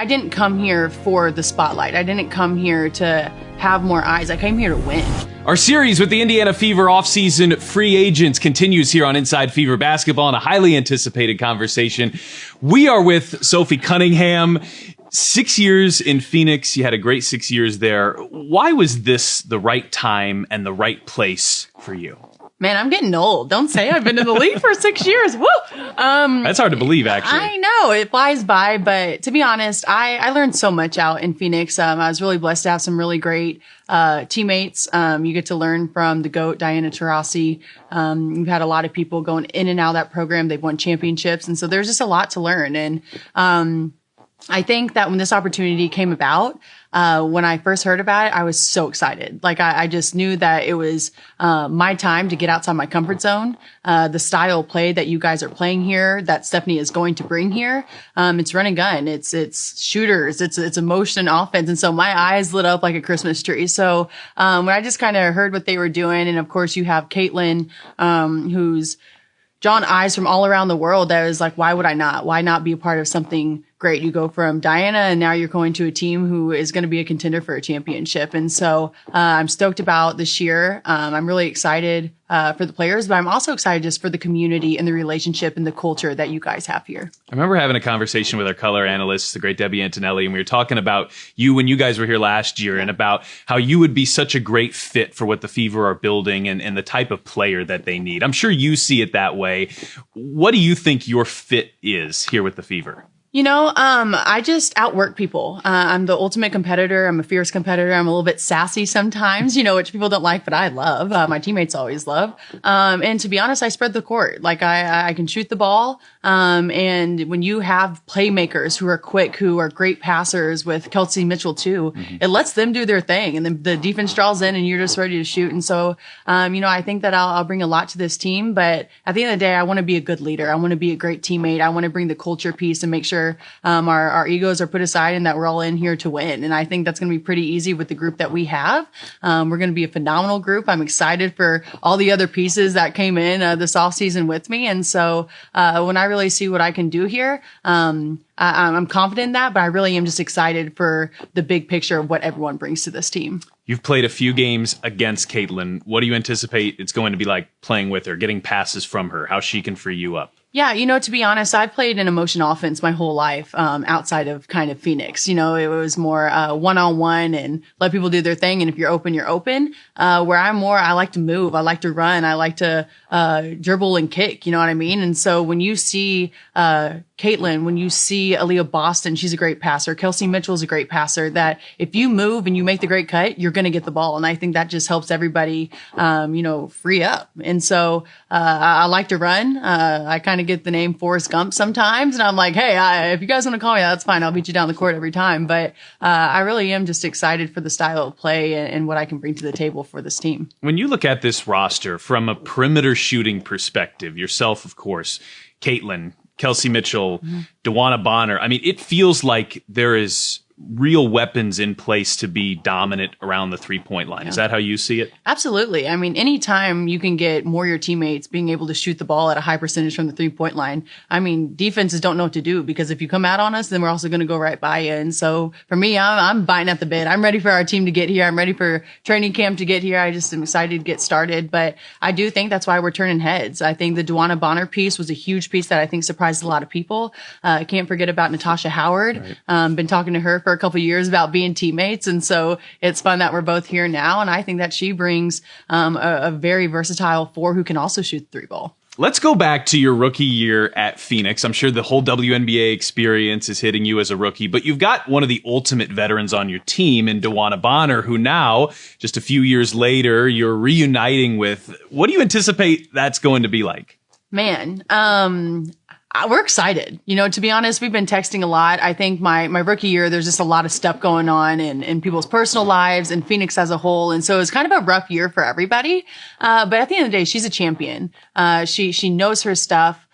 I didn't come here for the spotlight. I didn't come here to have more eyes. I came here to win. Our series with the Indiana Fever offseason free agents continues here on Inside Fever Basketball in a highly anticipated conversation. We are with Sophie Cunningham. 6 years in Phoenix. You had a great 6 years there. Why was this the right time and the right place for you? Man, I'm getting old. Don't say I've been in the league for 6 years. Woo! That's hard to believe, actually. I know. It flies by. But to be honest, I learned so much out in Phoenix. I was really blessed to have some really great teammates. You get to learn from the GOAT, Diana Taurasi. You've had a lot of people going in and out of that program. They've won championships. And so there's just a lot to learn. And I think that when this opportunity came about, when I first heard about it, I was so excited. Like I just knew that it was my time to get outside my comfort zone. The style of play that you guys are playing here, that Stephanie is going to bring here, it's run and gun, it's shooters, it's emotion offense, and so my eyes lit up like a Christmas tree. So when I just kind of heard what they were doing, and of course you have Caitlin, who's drawn eyes from all around the world. That was like, why would I not? Why not be a part of something great? You go from Diana and now you're going to a team who is going to be a contender for a championship. And so I'm stoked about this year. I'm really excited for the players, but I'm also excited just for the community and the relationship and the culture that you guys have here. I remember having a conversation with our color analyst, the great Debbie Antonelli, and we were talking about you when you guys were here last year and about how you would be such a great fit for what the Fever are building and the type of player that they need. I'm sure you see it that way. What do you think your fit is here with the Fever? You know, I just outwork people. I'm the ultimate competitor. I'm a fierce competitor. I'm a little bit sassy sometimes, you know, which people don't like, but I love. My teammates always love. And to be honest, I spread the court. Like I can shoot the ball. And when you have playmakers who are quick, who are great passers with Kelsey Mitchell too, it lets them do their thing. And then the defense draws in and you're just ready to shoot. And so, you know, I think that I'll bring a lot to this team, but at the end of the day, I want to be a good leader. I want to be a great teammate. I want to bring the culture piece and make sure our egos are put aside and that we're all in here to win. And I think that's going to be pretty easy with the group that we have. We're going to be a phenomenal group. I'm excited for all the other pieces that came in this offseason with me. And so when I really see what I can do here, I'm confident in that, but I really am just excited for the big picture of what everyone brings to this team. You've played a few games against Caitlin. What do you anticipate it's going to be like playing with her, getting passes from her, how she can free you up? Yeah, you know, to be honest, I've played an emotion offense my whole life, outside of kind of Phoenix. You know, it was more one-on-one and let people do their thing. And if you're open, you're open. Where I'm more, I like to move. I like to run. I like to dribble and kick. You know what I mean? And so when you see Caitlin, when you see Aaliyah Boston, she's a great passer. Kelsey Mitchell's a great passer, that if you move and you make the great cut, you're going to get the ball. And I think that just helps everybody, you know, free up. And so I like to run. I kind of get the name Forrest Gump sometimes. And I'm like, hey, if you guys want to call me that, that's fine. I'll beat you down the court every time. But I really am just excited for the style of play and what I can bring to the table for this team. When you look at this roster from a perimeter shooting perspective, yourself, of course, Caitlin, Kelsey Mitchell, DeWanna Bonner, I mean, it feels like there is real weapons in place to be dominant around the three-point line. Yeah. Is that how you see it? Absolutely. I mean, anytime you can get more of your teammates being able to shoot the ball at a high percentage from the three-point line, I mean, defenses don't know what to do, because if you come out on us, then we're also going to go right by you. And so for me, I'm biting at the bit. I'm ready for our team to get here. I'm ready for training camp to get here. I just am excited to get started. But I do think that's why we're turning heads. I think the DeWanna Bonner piece was a huge piece that I think surprised a lot of people. I can't forget about Natasha Howard. Right. Been talking to her for a couple of years about being teammates. And so it's fun that we're both here now. And I think that she brings a very versatile four who can also shoot the three ball. Let's go back to your rookie year at Phoenix. I'm sure the whole WNBA experience is hitting you as a rookie, but you've got one of the ultimate veterans on your team in DeWanna Bonner, who now, just a few years later, you're reuniting with. What do you anticipate that's going to be like? Man, we're excited. You know, to be honest, we've been texting a lot. I think my rookie year, there's just a lot of stuff going on in people's personal lives and Phoenix as a whole. And so it's kind of a rough year for everybody. But at the end of the day, she's a champion. She knows her stuff.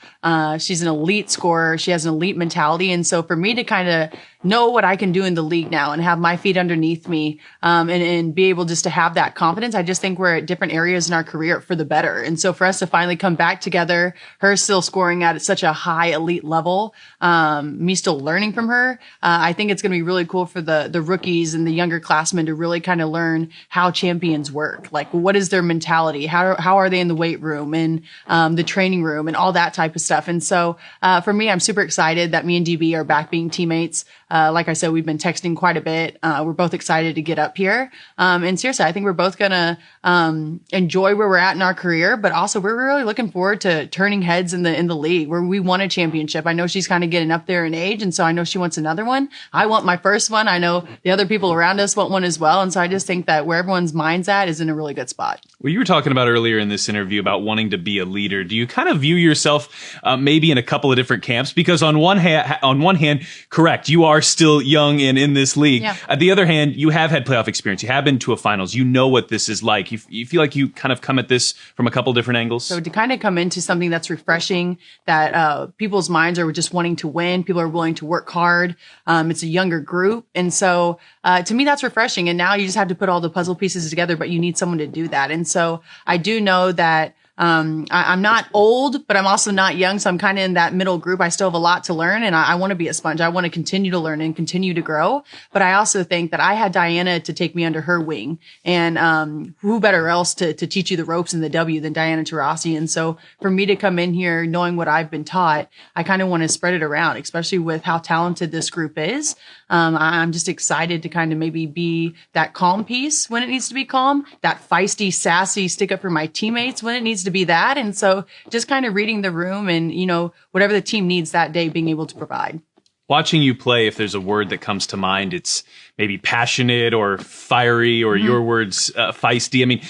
She's an elite scorer. She has an elite mentality. And so for me to kind of know what I can do in the league now and have my feet underneath me, and be able just to have that confidence, I just think we're at different areas in our career for the better. And so for us to finally come back together, her still scoring at such a high elite level, me still learning from her, I think it's going to be really cool for the rookies and the younger classmen to really kind of learn how champions work. Like, what is their mentality? How are they in the weight room and the training room and all that type of stuff. And so for me, I'm super excited that me and DB are back being teammates. Like I said, we've been texting quite a bit. We're both excited to get up here. And seriously, I think we're both going to enjoy where we're at in our career, but also we're really looking forward to turning heads in the league where we won a championship. I know she's kind of getting up there in age, and so I know she wants another one. I want my first one. I know the other people around us want one as well. And so I just think that where everyone's mind's at is in a really good spot. Well, you were talking about earlier in this interview about wanting to be a leader. Do you kind of view yourself maybe in a couple of different camps? Because on one hand, correct, you are still young and in this league. Yeah. On the other hand, you have had playoff experience. You have been to a finals. You know what this is like. You feel like you kind of come at this from a couple different angles. So to kind of come into something that's refreshing, that people's minds are just wanting to win. People are willing to work hard. It's a younger group. And so to me, that's refreshing. And now you just have to put all the puzzle pieces together, but you need someone to do that. And so I do know that I'm not old, but I'm also not young. So I'm kind of in that middle group. I still have a lot to learn, and I want to be a sponge. I want to continue to learn and continue to grow. But I also think that I had Diana to take me under her wing, and who better else to teach you the ropes in the W than Diana Taurasi. And so for me to come in here knowing what I've been taught, I kind of want to spread it around, especially with how talented this group is. I'm just excited to kind of maybe be that calm piece when it needs to be calm, that feisty, sassy stick up for my teammates when it needs to be that. And so just kind of reading the room and, whatever the team needs that day, being able to provide. Watching you play, if there's a word that comes to mind, it's maybe passionate or fiery, or your words, feisty. I mean,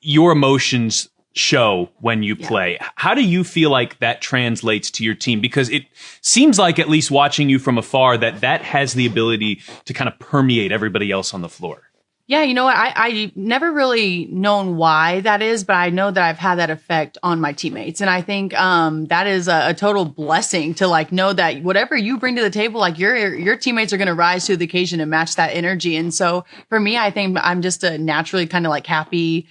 your emotions show when you play. Yeah. How do you feel like that translates to your team? Because it seems like, at least watching you from afar, that has the ability to kind of permeate everybody else on the floor. Yeah, you know what? I never really known why that is, but I know that I've had that effect on my teammates. And I think that is a total blessing to know that whatever you bring to the table, your teammates are going to rise to the occasion and match that energy. And so for me, I think I'm just a naturally kind of happy,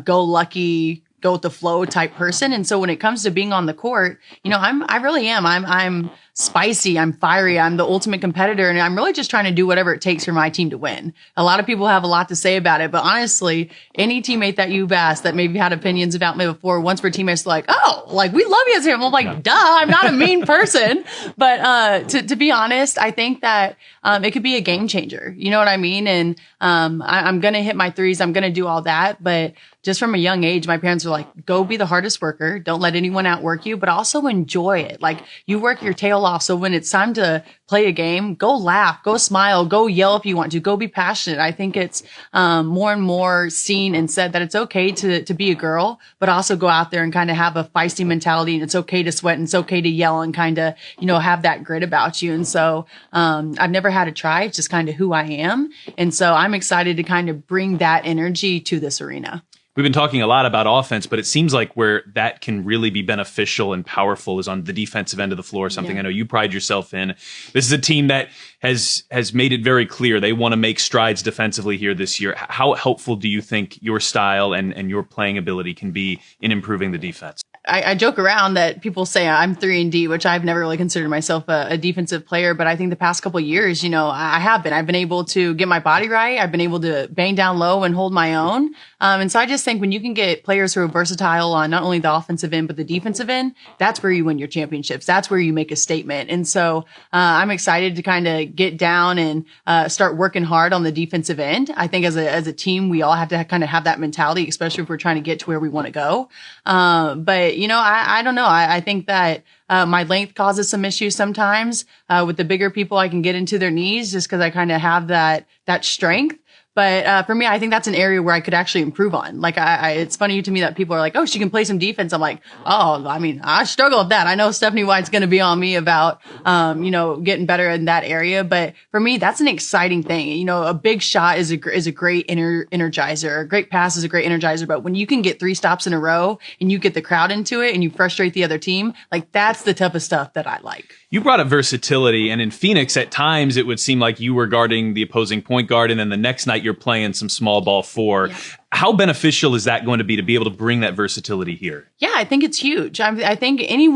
go lucky, go with the flow type person. And so when it comes to being on the court, I really am. I'm spicy. I'm fiery. I'm the ultimate competitor. And I'm really just trying to do whatever it takes for my team to win. A lot of people have a lot to say about it, but honestly, any teammate that you've asked that maybe had opinions about me before, once we're teammates, we love you as him. I'm like, duh, I'm not a mean person. But, to be honest, I think that, it could be a game changer. You know what I mean? And, I'm going to hit my threes. I'm going to do all that. But just from a young age, my parents were like, go be the hardest worker. Don't let anyone outwork you, but also enjoy it. You work your tail off. So when it's time to play a game, go laugh, go smile, go yell if you want to, go be passionate. I think it's more and more seen and said that it's okay to be a girl, but also go out there and kind of have a feisty mentality, and it's okay to sweat and it's okay to yell and kind of, have that grit about you. And so I've never had to try. It's just kind of who I am. And so I'm excited to kind of bring that energy to this arena. We've been talking a lot about offense, but it seems like where that can really be beneficial and powerful is on the defensive end of the floor, something I know you pride yourself in. This is a team that has made it very clear they want to make strides defensively here this year. How helpful do you think your style and your playing ability can be in improving the defense? I joke around that people say I'm 3-and-D, which I've never really considered myself a defensive player. But I think the past couple of years, I've been able to get my body right. I've been able to bang down low and hold my own. And so I just think when you can get players who are versatile on not only the offensive end, but the defensive end, that's where you win your championships. That's where you make a statement. And so I'm excited to kind of get down and start working hard on the defensive end. I think as a team, we all have to kind of have that mentality, especially if we're trying to get to where we want to go. But I don't know. I think that my length causes some issues sometimes. With the bigger people, I can get into their knees just because I kind of have that strength. But for me, I think that's an area where I could actually improve on. Like, it's funny to me that people are like, oh, she can play some defense. I'm like, oh, I mean, I struggle with that. I know Stephanie White's going to be on me about, getting better in that area. But for me, that's an exciting thing. You know, a big shot is a great energizer. A great pass is a great energizer. But when you can get 3 stops in a row and you get the crowd into it and you frustrate the other team, like that's the type of stuff that I like. You brought up versatility, and in Phoenix, at times it would seem like you were guarding the opposing point guard, and then the next night you're playing some small ball 4. Yeah. How beneficial is that going to be able to bring that versatility here? Yeah, I think it's huge. I think any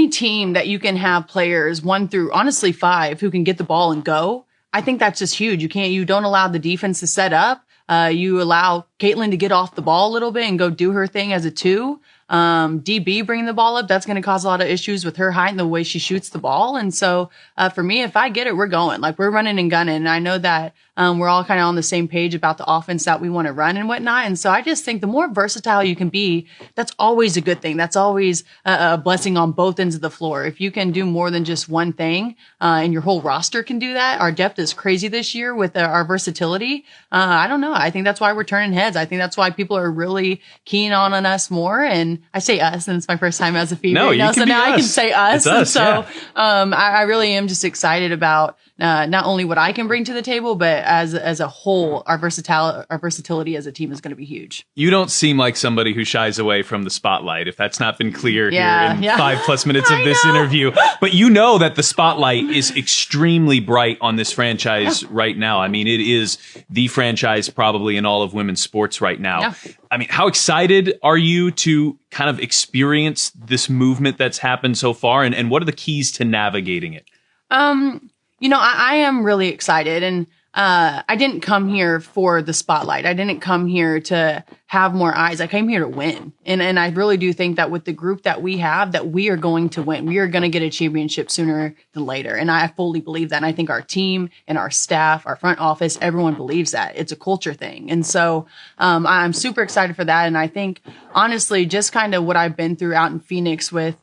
team that you can have players 1 through honestly 5 who can get the ball and go, I think that's just huge. You don't allow the defense to set up. You allow Caitlin to get off the ball a little bit and go do her thing as a 2. DB bringing the ball up, that's going to cause a lot of issues with her height and the way she shoots the ball. And so, for me, if I get it, we're going. Like, we're running and gunning. And I know that, we're all kind of on the same page about the offense that we want to run and whatnot. And so I just think the more versatile you can be, that's always a good thing. That's always a blessing on both ends of the floor. If you can do more than just one thing, and your whole roster can do that, our depth is crazy this year with our versatility. I don't know. I think that's why we're turning heads. I think that's why people are really keen on us more. And I say us, and it's my first time as a female. No, so now us. I can say us. It's us, and so, yeah. I really am just excited about not only what I can bring to the table, but as a whole, our versatility as a team is going to be huge. You don't seem like somebody who shies away from the spotlight, if that's not been clear here in 5+ minutes of this interview. But you know that the spotlight is extremely bright on this franchise right now. I mean, it is the franchise probably in all of women's sports right now. Yeah. I mean, how excited are you to kind of experience this movement that's happened so far? And what are the keys to navigating it? I am really excited, and I didn't come here for the spotlight. I didn't come here to have more eyes. I came here to win. And I really do think that with the group that we have, that we are going to win. We are going to get a championship sooner than later. And I fully believe that. And I think our team and our staff, our front office, everyone believes that. It's a culture thing. And so I'm super excited for that. And I think, honestly, just kind of what I've been through out in Phoenix with,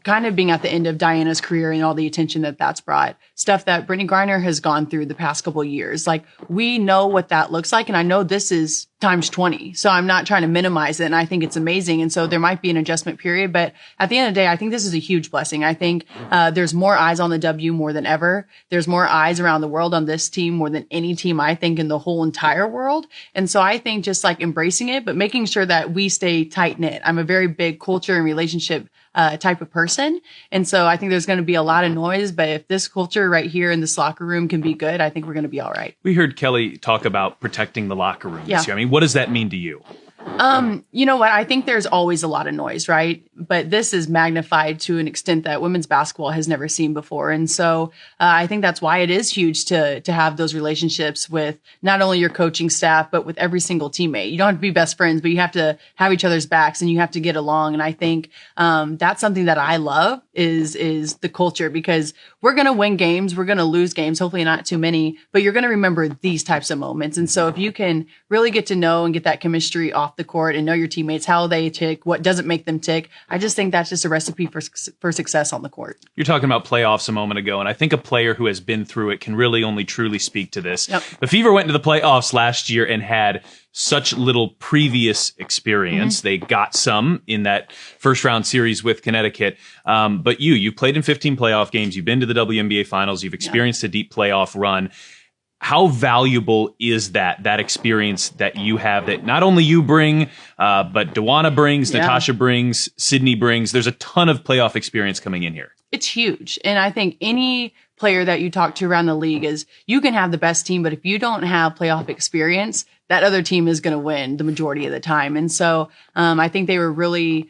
kind of being at the end of Diana's career and all the attention that that's brought, stuff that Brittany Griner has gone through the past couple of years. Like, we know what that looks like. And I know this is times 20. So I'm not trying to minimize it. And I think it's amazing. And so there might be an adjustment period, but at the end of the day, I think this is a huge blessing. I think, there's more eyes on the W more than ever. There's more eyes around the world on this team more than any team, I think, in the whole entire world. And so I think just like embracing it, but making sure that we stay tight knit. I'm a very big culture and relationship type of person. And so I think there's going to be a lot of noise, but if this culture right here in this locker room can be good, I think we're going to be all right. We heard Kelly talk about protecting the locker room this year. I mean, what does that mean to you? You know what? I think there's always a lot of noise, right? But this is magnified to an extent that women's basketball has never seen before. And so I think that's why it is huge to have those relationships with not only your coaching staff, but with every single teammate. You don't have to be best friends, but you have to have each other's backs and you have to get along. And I think that's something that I love is the culture, because we're going to win games. We're going to lose games, hopefully not too many, but you're going to remember these types of moments. And so if you can really get to know and get that chemistry off the court and know your teammates, how they tick, what doesn't make them tick, I just think that's just a recipe for success on the court. You're talking about playoffs a moment ago, and I think a player who has been through it can really only truly speak to this. Yep. The Fever went into the playoffs last year and had such little previous experience. Mm-hmm. They got some in that first round series with Connecticut. But you've played in 15 playoff games. You've been to the WNBA finals. You've experienced a deep playoff run. How valuable is that experience that you have that not only you bring, but Dewana brings, Natasha brings, Sydney brings? There's a ton of playoff experience coming in here. It's huge. And I think any player that you talk to around the league is, you can have the best team, but if you don't have playoff experience, that other team is going to win the majority of the time. And so I think they were really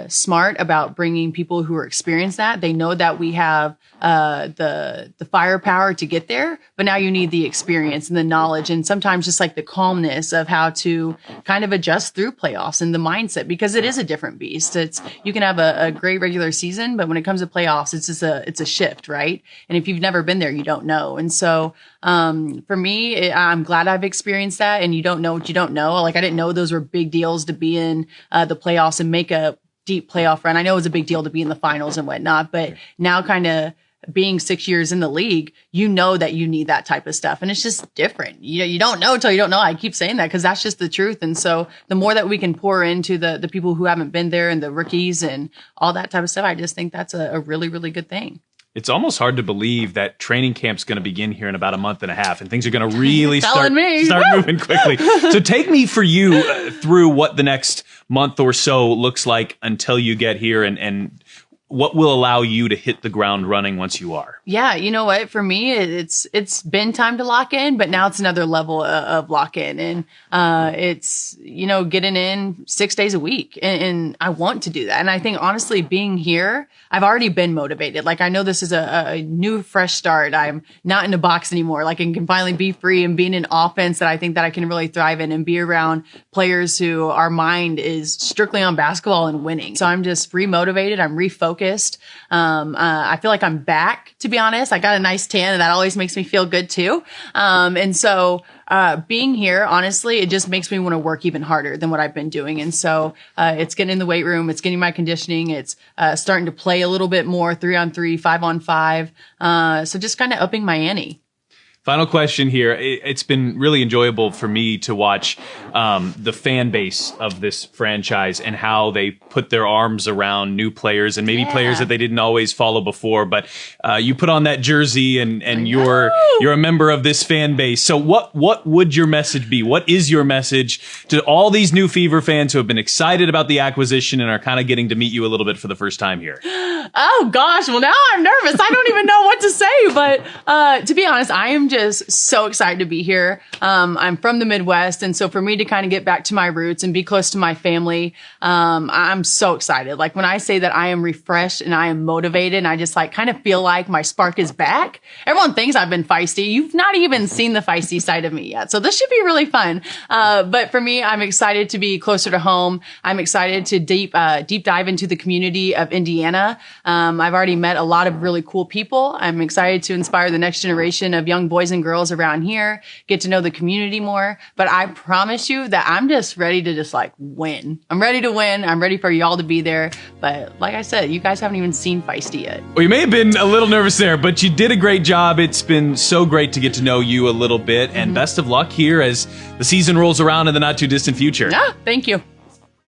smart about bringing people who are experienced that. They know that we have the firepower to get there, but now you need the experience and the knowledge and sometimes just like the calmness of how to kind of adjust through playoffs and the mindset, because it is a different beast. You can have a great regular season, but when it comes to playoffs, it's a shift, right? And if you've never been there, you don't know. And so for me, I'm glad I've experienced that. And you don't know what you don't know. Like, I didn't know those were big deals to be in the playoffs and make a deep playoff run. I know it was a big deal to be in the finals and whatnot, but now kind of being 6 years in the league, you know that you need that type of stuff. And it's just different. You don't know until you don't know. I keep saying that because that's just the truth. And so the more that we can pour into the people who haven't been there and the rookies and all that type of stuff, I just think that's a really, really good thing. It's almost hard to believe that training camp's going to begin here in about a month and a half, and things are going to really start moving quickly. So take me for you through what the next month or so looks like until you get here, and what will allow you to hit the ground running once you are. Yeah, you know what? For me, it's been time to lock in, but now it's another level of lock in, and it's getting in 6 days a week, and I want to do that. And I think honestly, being here, I've already been motivated. Like I know this is a new, fresh start. I'm not in a box anymore. Like I can finally be free and be in an offense that I think that I can really thrive in and be around players who our mind is strictly on basketball and winning. So I'm just re-motivated. I'm refocused. I feel like I'm back, to be honest. I got a nice tan and that always makes me feel good too. And so being here, honestly, it just makes me want to work even harder than what I've been doing. And so it's getting in the weight room. It's getting my conditioning. It's starting to play a little bit more 3-on-3, 5-on-5. So just kind of upping my ante. Final question here. It's been really enjoyable for me to watch the fan base of this franchise and how they put their arms around new players and maybe players that they didn't always follow before. But you put on that jersey and you're a member of this fan base. So what would your message be? What is your message to all these new Fever fans who have been excited about the acquisition and are kind of getting to meet you a little bit for the first time here? Oh gosh, well now I'm nervous. I don't even know what to say, but to be honest, I am just so excited to be here. I'm from the Midwest, and so for me to kind of get back to my roots and be close to my family, I'm so excited. Like when I say that I am refreshed and I am motivated and I just like kind of feel like my spark is back. Everyone thinks I've been feisty. You've not even seen the feisty side of me yet. So this should be really fun. But for me, I'm excited to be closer to home. I'm excited to deep dive into the community of Indiana. I've already met a lot of really cool people. I'm excited to inspire the next generation of young boys and girls around here, get to know the community more. But I promise you that I'm just ready to just like win. I'm ready to win. I'm ready for y'all to be there. But like I said, you guys haven't even seen feisty yet. Well, you may have been a little nervous there, but you did a great job. It's been so great to get to know you a little bit, and best of luck here as the season rolls around in the not too distant future. Yeah, thank you.